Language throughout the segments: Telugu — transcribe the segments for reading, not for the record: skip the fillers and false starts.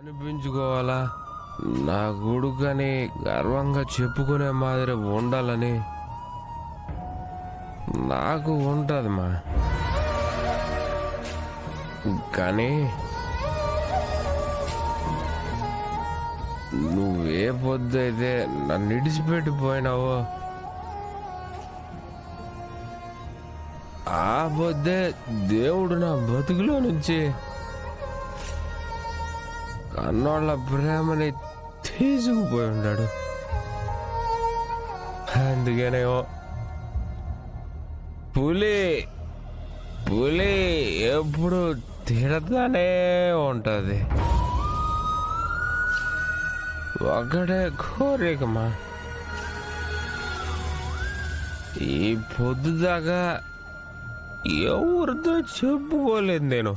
అనిపించుకోవాలా, నా కొడుకని గర్వంగా చెప్పుకునే మాదిరి ఉండాలని నాకు ఉంటదమ్మా. కానీ నువ్వే పొద్దుైతే నన్ను ఇడిచిపెట్టిపోయినావో ఆ పొద్దే దేవుడు నా బతుకులో నుంచి కన్నోళ్ళ ప్రేమని తీసుకుపోయి ఉన్నాడు. అందుకనేమో పులి పులి ఎప్పుడు తిడతానే ఉంటది. ఒకటే కోరికమా, ఈ పొద్దుదాకా ఎవరితో చెప్పుకోలేదు నేను.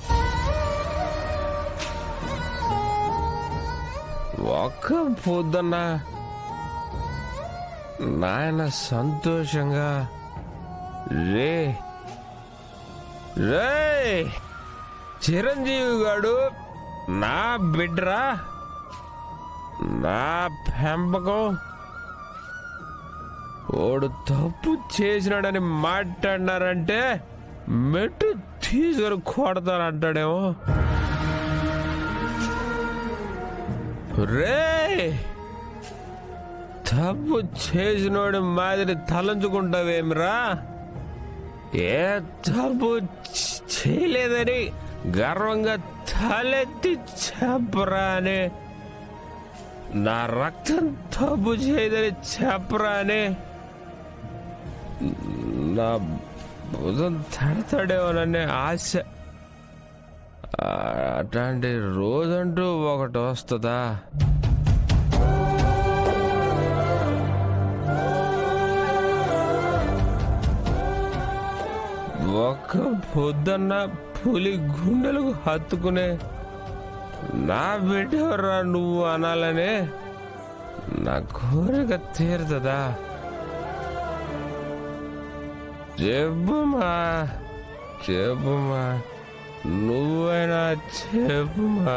ఒక్క పొద్దున్న నాయన సంతోషంగా రే రే చిరంజీవి గాడు నా బిడ్డరా, నా పెంపకం, ఓడు తప్పు చేసినాడని మాట్లాడినారంటే మెట్టు తీసుకొని కొడతానంటాడేమో. రే తప్పు చేసినోడి మాదిరి తలంచుకుంటావేమిరా? ఏ తప్పు చేయలేదని గర్వంగా తలెత్తి చెప్పరా అని, నా రక్తం తప్పు చేయదని చెప్పరా అని నా భుజం తడతాడేమోననే ఆశ. అట్లాంటి రోజంటూ ఒకటి వస్తుందా? ఒక్క పొద్దున్న పులి గుండెలకు హత్తుకునే నా బిడ్డవరా నువ్వు అనాలనే నా కోరిక తీరుతుందా? చెప్పుమా చెప్పుమా, నువ్వైనా చెప్పుమా.